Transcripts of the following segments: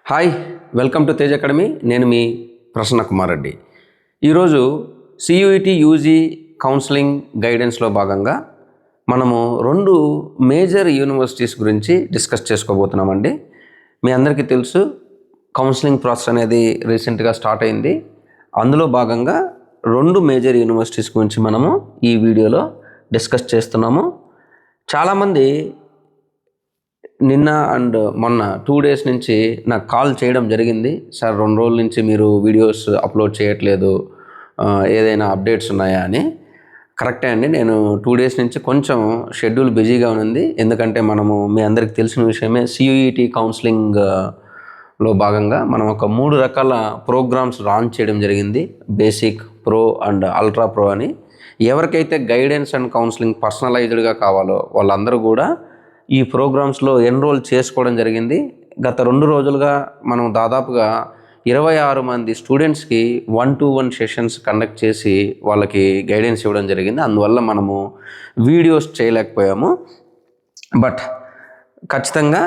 Hi, welcome to Tej academy. నేను మీ ప్రసన్న కుమార్ రెడ్డి. ఈరోజు CUET UG counselling గైడెన్స్లో భాగంగా మనము 2 మేజర్ యూనివర్సిటీస్ గురించి డిస్కస్ చేసుకోబోతున్నామండి. మీ అందరికీ తెలుసు, కౌన్సిలింగ్ ప్రాసెస్ అనేది రీసెంట్గా స్టార్ట్ అయింది. అందులో భాగంగా 2 మేజర్ యూనివర్సిటీస్ గురించి మనము ఈ వీడియోలో డిస్కస్ చేస్తున్నాము. చాలామంది నిన్న అండ్ మొన్న 2 days నుంచి నాకు కాల్ చేయడం జరిగింది. సార్ 2 రోజుల నుంచి మీరు వీడియోస్ అప్లోడ్ చేయట్లేదు, ఏదైనా అప్డేట్స్ ఉన్నాయా అని. కరెక్టే అండి, నేను 2 days నుంచి కొంచెం షెడ్యూల్ బిజీగా ఉంది. ఎందుకంటే మనము మీ అందరికీ తెలిసిన విషయమే, సియూఈటీ కౌన్సిలింగ్లో భాగంగా మనం ఒక 3 రకాల ప్రోగ్రామ్స్ లాంచ్ చేయడం జరిగింది. Basic, pro and ultra pro అని. ఎవరికైతే గైడెన్స్ అండ్ కౌన్సిలింగ్ పర్సనలైజ్డ్గా కావాలో వాళ్ళందరూ కూడా ఈ ప్రోగ్రామ్స్లో ఎన్రోల్ చేసుకోవడం జరిగింది. గత 2 రోజులుగా మనం దాదాపుగా 26 మంది స్టూడెంట్స్కి 1-to-1 సెషన్స్ కండక్ట్ చేసి వాళ్ళకి గైడెన్స్ ఇవ్వడం జరిగింది. అందువల్ల మనము వీడియోస్ చేయలేకపోయాము. బట్ ఖచ్చితంగా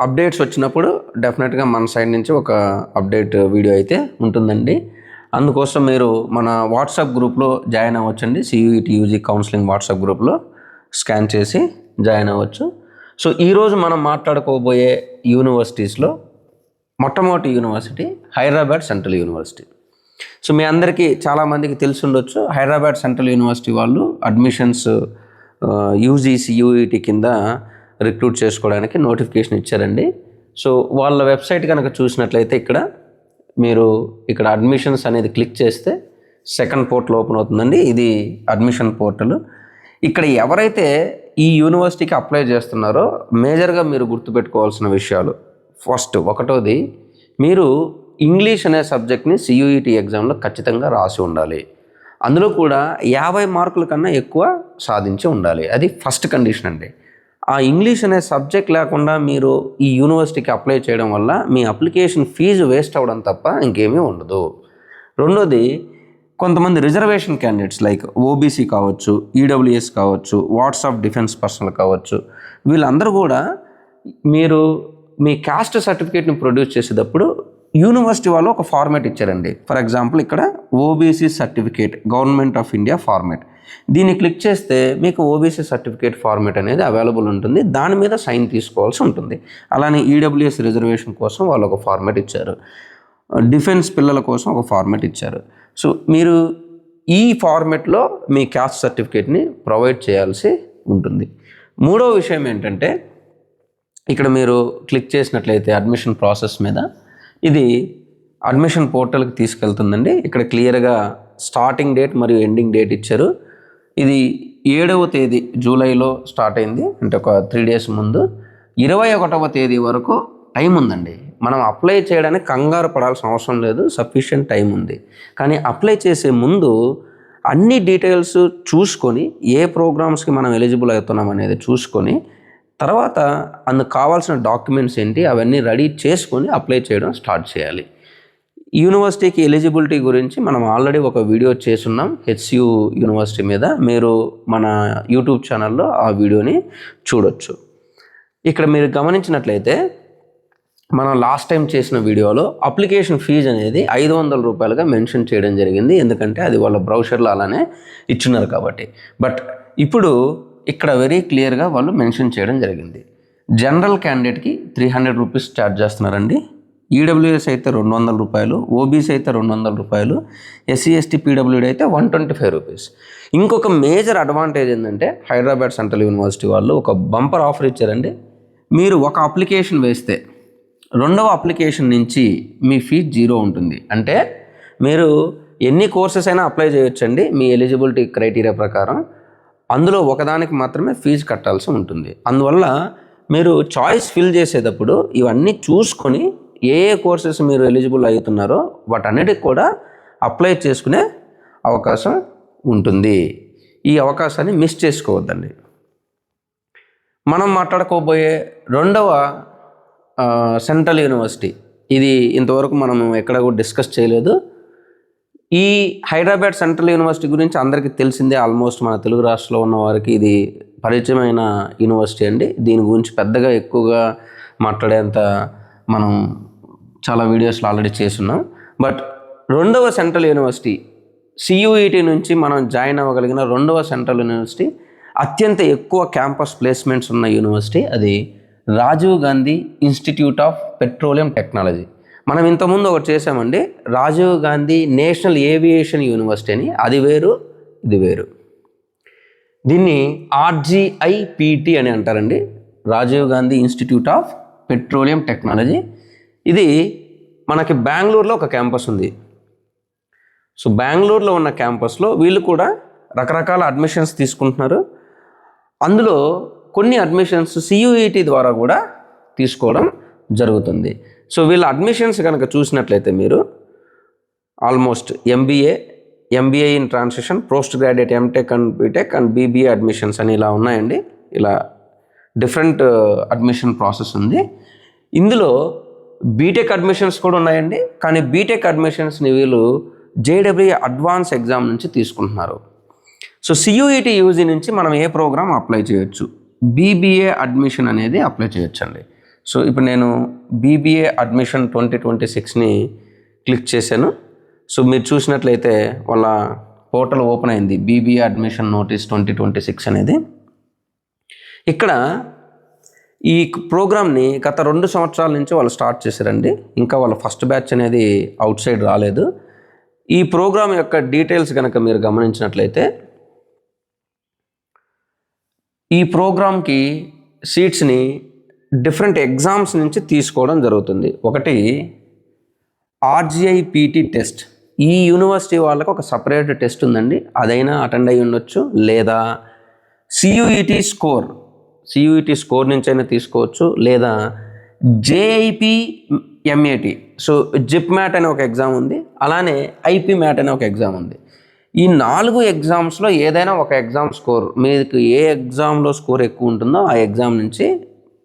అప్డేట్స్ వచ్చినప్పుడు డెఫినెట్గా మన సైడ్ నుంచి ఒక అప్డేట్ వీడియో అయితే ఉంటుందండి. అందుకోసం మీరు మన వాట్సాప్ గ్రూప్లో జాయిన్ అవ్వచ్చండి. సియూఈటీ యూజీ కౌన్సిలింగ్ వాట్సాప్ గ్రూప్లో స్కాన్ చేసి జాయిన్ అవ్వచ్చు. సో ఈరోజు మనం మాట్లాడుకోబోయే యూనివర్సిటీస్లో మొట్టమొదటి university Hyderabad central university. So మీ అందరికీ చాలామందికి తెలిసి ఉండొచ్చు, హైదరాబాద్ సెంట్రల్ యూనివర్సిటీ వాళ్ళు అడ్మిషన్స్ యూజీసీ యూఈటీ కింద రిక్రూట్ చేసుకోవడానికి నోటిఫికేషన్ ఇచ్చారండి. సో వాళ్ళ వెబ్సైట్ కనుక చూసినట్లయితే మీరు ఇక్కడ అడ్మిషన్స్ అనేది క్లిక్ చేస్తే సెకండ్ పోర్టల్ ఓపెన్ అవుతుందండి. ఇది అడ్మిషన్ పోర్టల్. ఇక్కడ ఎవరైతే ఈ యూనివర్సిటీకి అప్లై చేస్తున్నారో మేజర్గా మీరు గుర్తుపెట్టుకోవాల్సిన విషయాలు, ఒకటోది, మీరు ఇంగ్లీష్ అనే సబ్జెక్ట్ని సియూఈటీ ఎగ్జామ్లో ఖచ్చితంగా రాసి ఉండాలి. అందులో కూడా 50 మార్కుల కన్నా ఎక్కువ సాధించి ఉండాలి. అది ఫస్ట్ కండిషన్ అండి. ఆ ఇంగ్లీష్ అనే సబ్జెక్ట్ లేకుండా మీరు ఈ యూనివర్సిటీకి అప్లై చేయడం వల్ల మీ అప్లికేషన్ ఫీజు వేస్ట్ అవ్వడం తప్ప ఇంకేమీ ఉండదు. రెండోది, కొంతమంది రిజర్వేషన్ క్యాండిడేట్స్ లైక్ ఓబీసీ కావచ్చు, ఈడబ్ల్యూఎస్ కావచ్చు, వార్డ్స్ ఆఫ్ డిఫెన్స్ పర్సనల్ కావచ్చు, వీళ్ళందరూ కూడా మీరు మీ క్యాస్ట్ సర్టిఫికేట్ని ప్రొడ్యూస్ చేసేటప్పుడు యూనివర్సిటీ వాళ్ళు ఒక ఫార్మేట్ ఇచ్చారండి. ఫర్ ఎగ్జాంపుల్ ఇక్కడ OBC certificate government of India format, దీన్ని క్లిక్ చేస్తే మీకు ఓబీసీ సర్టిఫికేట్ ఫార్మేట్ అనేది అవైలబుల్ ఉంటుంది. దాని మీద సైన్ తీసుకోవాల్సి ఉంటుంది. అలానే ఈడబ్ల్యూఎస్ రిజర్వేషన్ కోసం వాళ్ళు ఒక ఫార్మేట్ ఇచ్చారు, డిఫెన్స్ పిల్లల కోసం ఒక ఫార్మేట్ ఇచ్చారు. సో మీరు ఈ ఫార్మేట్లో మీ క్యాస్ట్ సర్టిఫికేట్ని ప్రొవైడ్ చేయాల్సి ఉంటుంది. మూడో విషయం ఏంటంటే, ఇక్కడ మీరు క్లిక్ చేసినట్లయితే అడ్మిషన్ ప్రాసెస్ మీద, ఇది అడ్మిషన్ పోర్టల్కి తీసుకెళ్తుందండి. ఇక్కడ క్లియర్గా స్టార్టింగ్ డేట్ మరియు ఎండింగ్ డేట్ ఇచ్చారు. ఇది 7వ తేదీ జూలైలో స్టార్ట్ అయింది, అంటే ఒక 3 days ముందు. 21వ తేదీ వరకు టైం ఉందండి. మనం అప్లై చేయడానికి కంగారు పడాల్సిన అవసరం లేదు, సఫిషియెంట్ టైం ఉంది. కానీ అప్లై చేసే ముందు అన్ని డీటెయిల్స్ చూసుకొని, ఏ ప్రోగ్రామ్స్కి మనం ఎలిజిబుల్ అవుతున్నాం అనేది చూసుకొని, తర్వాత అందుకు కావాల్సిన డాక్యుమెంట్స్ ఏంటి అవన్నీ రెడీ చేసుకొని అప్లై చేయడం స్టార్ట్ చేయాలి. యూనివర్సిటీకి ఎలిజిబిలిటీ గురించి మనం ఆల్రెడీ ఒక వీడియో చేసున్నాం హెచ్సియు యూనివర్సిటీ మీద. మీరు మన యూట్యూబ్ ఛానల్లో ఆ వీడియోని చూడొచ్చు. ఇక్కడ మీరు గమనించినట్లయితే మనం లాస్ట్ టైం చేసిన వీడియోలో అప్లికేషన్ ఫీజు అనేది 500 రూపాయలుగా మెన్షన్ చేయడం జరిగింది. ఎందుకంటే అది వాళ్ళ బ్రౌషర్లో అలానే ఇచ్చున్నారు కాబట్టి. బట్ ఇప్పుడు ఇక్కడ వెరీ క్లియర్గా వాళ్ళు మెన్షన్ చేయడం జరిగింది. జనరల్ క్యాండిడేట్కి 300 రూపీస్ ఛార్జ్ చేస్తున్నారండి. ఈడబ్ల్యూఎస్ అయితే 200 రూపాయలు, ఓబీసీ అయితే 200 రూపాయలు, ఎస్సీ ఎస్టీ పీడబ్ల్యూడీ అయితే 125 రూపీస్. ఇంకొక మేజర్ అడ్వాంటేజ్ ఏంటంటే, హైదరాబాద్ సెంట్రల్ యూనివర్సిటీ వాళ్ళు ఒక బంపర్ ఆఫర్ ఇచ్చారండి. మీరు ఒక అప్లికేషన్ వేస్తే 2వ అప్లికేషన్ నుంచి మీ ఫీజు 0 ఉంటుంది. అంటే మీరు ఎన్ని కోర్సెస్ అయినా అప్లై చేయొచ్చండి మీ ఎలిజిబిలిటీ క్రైటీరియా ప్రకారం. అందులో ఒకదానికి మాత్రమే ఫీజు కట్టాల్సి ఉంటుంది. అందువల్ల మీరు చాయిస్ ఫిల్ చేసేటప్పుడు ఇవన్నీ చూసుకొని ఏ కోర్సెస్ మీరు ఎలిజిబుల్ అవుతున్నారో వాటన్నిటికి కూడా అప్లై చేసుకునే అవకాశం ఉంటుంది. ఈ అవకాశాన్ని మిస్ చేసుకోవద్దండి. మనం మాట్లాడుకోబోయే 2వ సెంట్రల్ యూనివర్సిటీ, ఇది ఇంతవరకు మనం ఎక్కడ కూడా డిస్కస్ చేయలేదు. ఈ హైదరాబాద్ సెంట్రల్ యూనివర్సిటీ గురించి అందరికీ తెలిసిందే. ఆల్మోస్ట్ మన తెలుగు రాష్ట్రంలో ఉన్న వారికి ఇది పరిచయమైన యూనివర్సిటీ అండి. దీని గురించి పెద్దగా ఎక్కువగా మాట్లాడేంత మనం చాలా వీడియోస్లో ఆల్రెడీ చేస్తున్నాం. బట్ రెండవ సెంట్రల్ యూనివర్సిటీ CUET నుంచి మనం జాయిన్ అవ్వగలిగిన రెండవ సెంట్రల్ యూనివర్సిటీ, అత్యంత ఎక్కువ క్యాంపస్ ప్లేస్మెంట్స్ ఉన్న యూనివర్సిటీ, అది Rajiv Gandhi institute of petroleum technology. మనం ఇంతకుముందు ఒకటి చేసామండి, Rajiv Gandhi national aviation university అని. అది వేరు, ఇది వేరు. దీన్ని RGIPT అని అంటారండి, Rajiv Gandhi institute of petroleum technology. ఇది మనకి బెంగళూరులో ఒక క్యాంపస్ ఉంది. సో బెంగళూరులో ఉన్న క్యాంపస్లో వీళ్ళు కూడా రకరకాల అడ్మిషన్స్ తీసుకుంటున్నారు. అందులో కొన్ని అడ్మిషన్స్ CUET ద్వారా కూడా తీసుకోవడం జరుగుతుంది. సో వీళ్ళ అడ్మిషన్స్ కనుక చూసినట్లయితే మీరు almost MBA in transition, post graduate MTech and BTech and BBA admissions అని ఇలా ఉన్నాయండి. ఇలా డిఫరెంట్ అడ్మిషన్ ప్రాసెస్ ఉంది. ఇందులో BTech అడ్మిషన్స్ కూడా ఉన్నాయండి. కానీ BTech అడ్మిషన్స్ని వీళ్ళు JEE అడ్వాన్స్ ఎగ్జామ్ నుంచి తీసుకుంటున్నారు. సో CUET UG నుంచి మనం ఏ ప్రోగ్రామ్ అప్లై చేయొచ్చు, BBA అడ్మిషన్ అనేది అప్లై చేయొచ్చు అండి. సో ఇప్పుడు నేను BBA అడ్మిషన్ 2026ని క్లిక్ చేశాను. సో మీరు చూసినట్లయితే వాళ్ళ పోర్టల్ ఓపెన్ అయింది, BBA అడ్మిషన్ నోటీస్ 2026 అనేది. ఇక్కడ ఈ ప్రోగ్రామ్ని గత 2 సంవత్సరాల నుంచి వాళ్ళు స్టార్ట్ చేశారండి. ఇంకా వాళ్ళ ఫస్ట్ బ్యాచ్ అనేది అవుట్ సైడ్ రాలేదు. ఈ ప్రోగ్రామ్ యొక్క డీటెయిల్స్ కనుక మీరు గమనించినట్లయితే, ఈ ప్రోగ్రామ్కి సీట్స్ని డిఫరెంట్ ఎగ్జామ్స్ నుంచి తీసుకోవడం జరుగుతుంది. ఒకటి RGIPT టెస్ట్. ఈ యూనివర్సిటీ వాళ్ళకి ఒక సపరేట్ టెస్ట్ ఉందండి, అదైనా అటెండ్ అయ్యి ఉండొచ్చు. లేదా CUET స్కోర్ నుంచి అయినా తీసుకోవచ్చు. లేదా JIP MAT. సో జిప్మ్యాట్ అనే ఒక ఎగ్జామ్ ఉంది, అలానే IP MAT అనే ఒక ఎగ్జామ్ ఉంది. ఈ 4 ఎగ్జామ్స్లో ఏదైనా ఒక ఎగ్జామ్ స్కోర్, మీకు ఏ ఎగ్జామ్లో స్కోర్ ఎక్కువ ఉంటుందో ఆ ఎగ్జామ్ నుంచి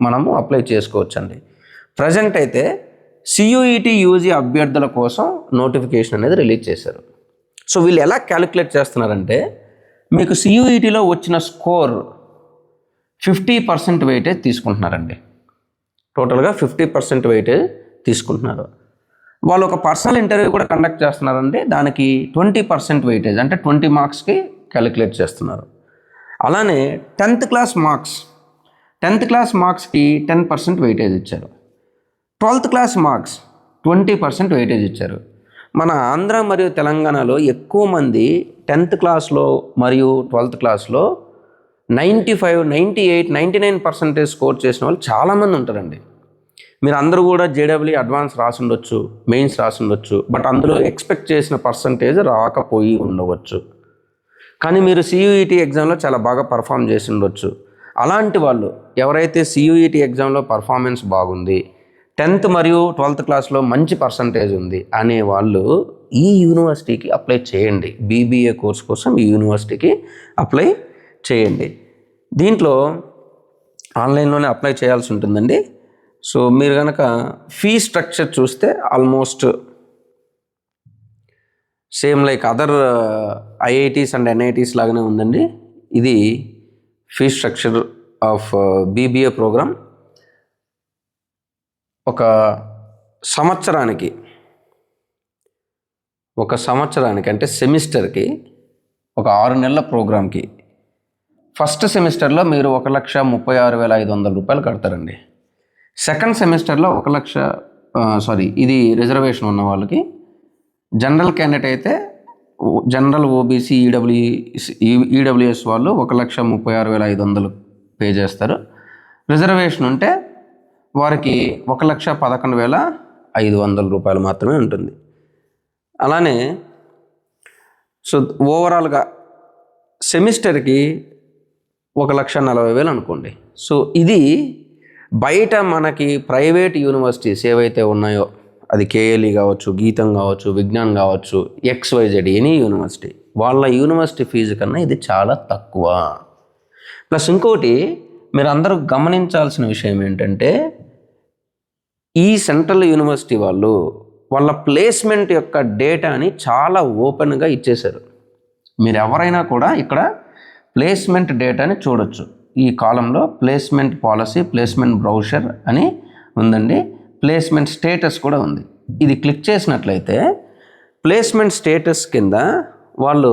మనము అప్లై చేసుకోవచ్చు అండి. ప్రజెంట్ అయితే CUET UG అభ్యర్థుల కోసం నోటిఫికేషన్ అనేది రిలీజ్ చేశారు. సో వీళ్ళు ఎలా క్యాలిక్యులేట్ చేస్తున్నారంటే, మీకు CUETలో వచ్చిన స్కోర్ 50% వెయిటేజ్ తీసుకుంటున్నారండి. టోటల్గా 50% వెయిటేజ్ తీసుకుంటున్నారు. వాళ్ళు ఒక పర్సనల్ ఇంటర్వ్యూ కూడా కండక్ట్ చేస్తున్నారండి, దానికి 20% వెయిటేజ్, అంటే 20 మార్క్స్కి క్యాలిక్యులేట్ చేస్తున్నారు. అలానే 10th క్లాస్ మార్క్స్కి 10% వెయిటేజ్ ఇచ్చారు. 12th క్లాస్ మార్క్స్ 20% వెయిటేజ్ ఇచ్చారు. మన ఆంధ్ర మరియు తెలంగాణలో ఎక్కువ మంది 10th క్లాస్లో మరియు 12th క్లాస్లో 95, 98, 99% స్కోర్ చేసిన వాళ్ళు చాలామంది ఉంటారండి. మీరు అందరూ కూడా JEE అడ్వాన్స్ రాసుండొచ్చు, మెయిన్స్ రాసుండొచ్చు, బట్ అందులో ఎక్స్పెక్ట్ చేసిన పర్సంటేజ్ రాకపోయి ఉండవచ్చు. కానీ మీరు CUET ఎగ్జామ్లో చాలా బాగా పర్ఫామ్ చేసి ఉండొచ్చు. అలాంటి వాళ్ళు ఎవరైతే CUET ఎగ్జామ్లో పర్ఫార్మెన్స్ బాగుంది, 10th మరియు 12th క్లాస్లో మంచి పర్సంటేజ్ ఉంది అనే వాళ్ళు ఈ యూనివర్సిటీకి అప్లై చేయండి. BBA కోర్స్ కోసం ఈ యూనివర్సిటీకి అప్లై చేయండి. దీంట్లో ఆన్లైన్లోనే అప్లై చేయాల్సి ఉంటుందండి. సో మీరు కనుక ఫీ స్ట్రక్చర్ చూస్తే almost same like other IITs and NITs లాగానే ఉందండి. ఇది fee structure of BBA program. ఒక సంవత్సరానికి అంటే సెమిస్టర్కి, ఒక 6 నెలల ప్రోగ్రామ్కి ఫస్ట్ సెమిస్టర్లో మీరు 1,36,500 రూపాయలు కడతారండి. సెకండ్ సెమిస్టర్లో 1,00,000 ఇది రిజర్వేషన్ ఉన్న వాళ్ళకి. జనరల్ క్యాండిడేట్ అయితే జనరల్ OBC EWS వాళ్ళు 1,36,500 పే చేస్తారు. రిజర్వేషన్ ఉంటే వారికి 1,11,500 రూపాయలు మాత్రమే ఉంటుంది. అలానే సో ఓవరాల్గా సెమిస్టర్కి 1,40,000 అనుకోండి. సో ఇది బయట మనకి ప్రైవేట్ యూనివర్సిటీస్ ఏవైతే ఉన్నాయో, అది KLE కావచ్చు, గీతం కావచ్చు, విజ్ఞాన్ కావచ్చు, XYZ ఎనీ యూనివర్సిటీ, వాళ్ళ యూనివర్సిటీ ఫీజు కన్నా ఇది చాలా తక్కువ. ప్లస్ ఇంకోటి మీరు అందరూ గమనించాల్సిన విషయం ఏంటంటే, ఈ సెంట్రల్ యూనివర్సిటీ వాళ్ళు వాళ్ళ ప్లేస్మెంట్ యొక్క డేటాని చాలా ఓపెన్గా ఇచ్చేశారు. మీరు ఎవరైనా కూడా ఇక్కడ ప్లేస్మెంట్ డేటాని చూడొచ్చు. ఈ కాలంలో ప్లేస్మెంట్ పాలసీ, ప్లేస్మెంట్ బ్రౌజర్ అని ఉందండి. ప్లేస్మెంట్ స్టేటస్ కూడా ఉంది. ఇది క్లిక్ చేసినట్లయితే ప్లేస్మెంట్ స్టేటస్ కింద వాళ్ళు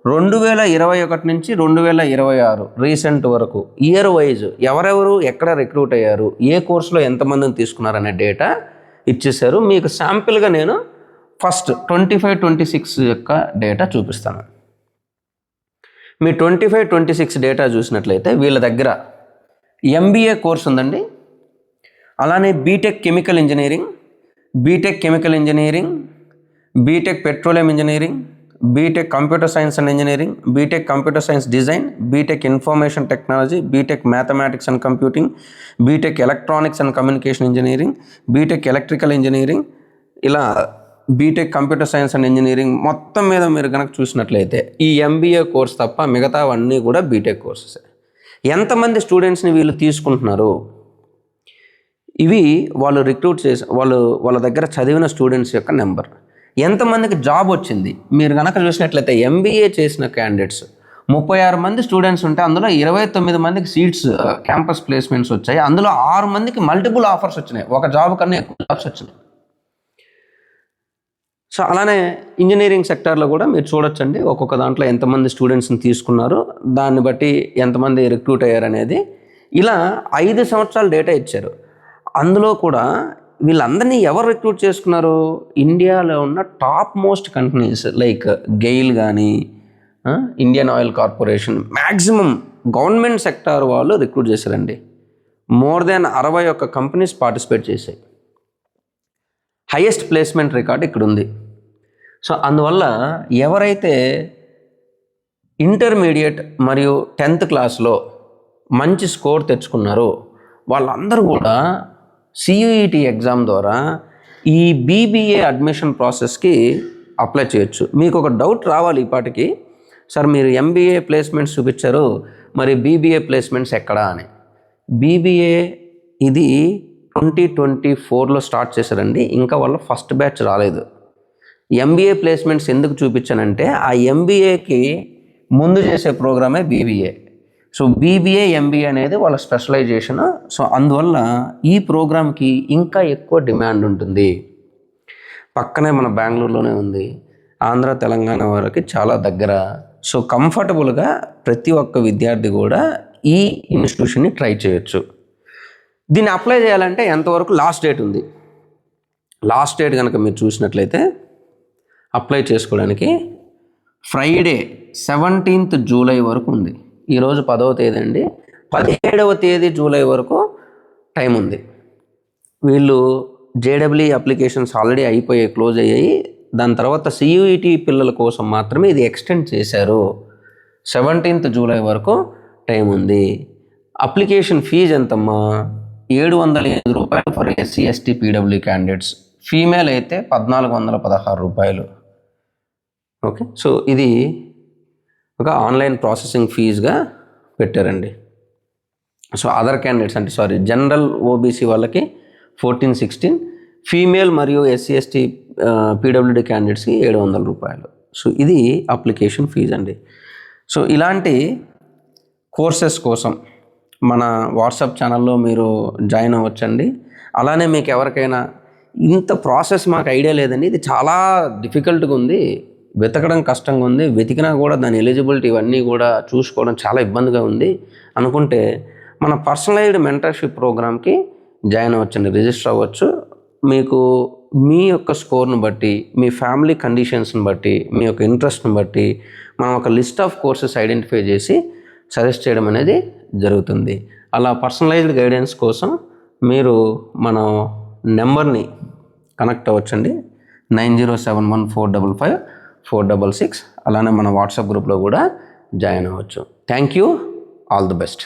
2021 నుంచి 2026 రీసెంట్ వరకు ఇయర్ వైజ్ ఎవరెవరు ఎక్కడ రిక్రూట్ అయ్యారు, ఏ కోర్సులో ఎంతమందిని తీసుకున్నారనే డేటా ఇచ్చేసారు. మీకు శాంపిల్గా నేను ఫస్ట్ 25-26 యొక్క డేటా చూపిస్తాను. మీ 25-26 డేటా చూసినట్లయితే వీళ్ళ దగ్గర ఎంబీఏ కోర్స్ ఉందండి, అలానే BTech chemical engineering, BTech petroleum engineering, BTech computer science and engineering, BTech computer science design, BTech information technology, BTech mathematics and computing, BTech electronics and communication engineering, BTech electrical engineering, ఇలా BTech computer science and engineering మొత్తం మీద మీరు కనుక చూసినట్లయితే ఈ MBA course తప్ప మిగతావన్నీ కూడా బీటెక్ కోర్సెస్. ఎంతమంది స్టూడెంట్స్ని వీళ్ళు తీసుకుంటున్నారు, ఇవి వాళ్ళు రిక్రూట్ చేసి వాళ్ళ దగ్గర చదివిన స్టూడెంట్స్ యొక్క నెంబర్. ఎంతమందికి జాబ్ వచ్చింది మీరు కనుక చూసినట్లయితే ఎంబీఏ చేసిన క్యాండిడేట్స్ 36 మంది స్టూడెంట్స్ ఉంటే అందులో 29 మందికి సీట్స్ క్యాంపస్ ప్లేస్మెంట్స్ వచ్చాయి. అందులో 6 మందికి మల్టిపుల్ ఆఫర్స్ వచ్చినాయి, ఒక జాబ్ కన్నా ఎక్కువ జాబ్స్ వచ్చినాయి. సో అలానే ఇంజనీరింగ్ సెక్టార్లో కూడా మీరు చూడొచ్చండి, ఒక్కొక్క దాంట్లో ఎంతమంది స్టూడెంట్స్ని తీసుకున్నారు, దాన్ని బట్టి ఎంతమంది రిక్రూట్ అయ్యారు అనేది. ఇలా 5 సంవత్సరాల డేటా ఇచ్చారు. అందులో కూడా వీళ్ళందరినీ ఎవరు రిక్రూట్ చేసుకున్నారు, ఇండియాలో ఉన్న top most companies like GAIL కానీ, Indian Oil Corporation, maximum government sector వాళ్ళు రిక్రూట్ చేశారండి. మోర్ దెన్ 61 కంపెనీస్ పార్టిసిపేట్ చేశాయి. హైయెస్ట్ ప్లేస్మెంట్ రికార్డ్ ఇక్కడ ఉంది. సో అందువల్ల ఎవరైతే ఇంటర్మీడియట్ మరియు 10th క్లాస్లో మంచి స్కోర్ తెచ్చుకున్నారో వాళ్ళందరూ కూడా CUET ఎగ్జామ్ ద్వారా ఈ BBA అడ్మిషన్ ప్రాసెస్కి అప్లై చేయొచ్చు. మీకు ఒక డౌట్ రావాలి ఈపాటికి, సార్ మీరు MBA ప్లేస్మెంట్స్ చూపించారు, మరి BBA ప్లేస్మెంట్స్ ఎక్కడా అని. BBA ఇది 2024లో స్టార్ట్ చేశారండి, ఇంకా వాళ్ళ ఫస్ట్ బ్యాచ్ రాలేదు. MBA ప్లేస్మెంట్స్ ఎందుకు చూపించానంటే ఆ MBAకి ముందు చేసే ప్రోగ్రామే BBA. సో BBA MBA అనేది వాళ్ళ స్పెషలైజేషన్. సో అందువల్ల ఈ ప్రోగ్రామ్కి ఇంకా ఎక్కువ డిమాండ్ ఉంటుంది. పక్కనే మన బెంగళూరులోనే ఉంది, ఆంధ్ర తెలంగాణ వరకు చాలా దగ్గర. సో కంఫర్టబుల్గా ప్రతి ఒక్క విద్యార్థి కూడా ఈ ఇన్స్టిట్యూషన్ని ట్రై చేయొచ్చు. దీన్ని అప్లై చేయాలంటే ఎంతవరకు లాస్ట్ డేట్ ఉంది, లాస్ట్ డేట్ కనుక మీరు చూసినట్లయితే అప్లై చేసుకోవడానికి ఫ్రైడే 17th జూలై వరకు ఉంది. ఈరోజు 10వ తేదీ అండి, 17వ తేదీ జూలై వరకు టైం ఉంది. వీళ్ళు JEE అప్లికేషన్స్ ఆల్రెడీ అయిపోయాయి, క్లోజ్ అయ్యాయి. దాని తర్వాత CUET పిల్లల కోసం మాత్రమే ఇది ఎక్స్టెండ్ చేశారు. 17th జూలై వరకు టైం ఉంది. అప్లికేషన్ ఫీజు ఎంతమ్మా, 705 రూపాయలు for SC ST PW candidates. Female అయితే 1416 రూపాయలు. ఓకే, సో ఇది ఒక ఆన్లైన్ ప్రాసెసింగ్ ఫీజుగా పెట్టారండి. సో అదర్ క్యాండిడేట్స్ అంటే జనరల్ OBC వాళ్ళకి 1416, ఫీమేల్ మరియు SC ST PWD క్యాండిడేట్స్కి 700 రూపాయలు. సో ఇది అప్లికేషన్ ఫీజు అండి. సో ఇలాంటి కోర్సెస్ కోసం మన వాట్సాప్ ఛానల్లో మీరు జాయిన్ అవ్వచ్చండి. అలానే మీకు ఎవరికైనా ఇంత ప్రాసెస్ మాకు ఐడియా లేదండి, ఇది చాలా డిఫికల్ట్గా ఉంది, వెతకడం కష్టంగా ఉంది, వెతికినా కూడా దాని ఎలిజిబిలిటీ ఇవన్నీ కూడా చూసుకోవడం చాలా ఇబ్బందిగా ఉంది అనుకుంటే మన పర్సనలైజ్డ్ మెంటర్షిప్ ప్రోగ్రామ్కి జాయిన్ అవ్వచ్చండి, రిజిస్టర్ అవ్వచ్చు. మీకు మీ యొక్క స్కోర్ను బట్టి, మీ ఫ్యామిలీ కండిషన్స్ని బట్టి, మీ యొక్క ఇంట్రెస్ట్ని బట్టి మనం ఒక లిస్ట్ ఆఫ్ కోర్సెస్ ఐడెంటిఫై చేసి సజెస్ట్ చేయడం అనేది జరుగుతుంది. అలా పర్సనలైజ్డ్ గైడెన్స్ కోసం మీరు మన నెంబర్ని కనెక్ట్ అవ్వచ్చండి, 9071545546. అలానే మన వాట్సాప్ గ్రూప్లో కూడా జాయిన్ అవ్వచ్చు. Thank you, all the best.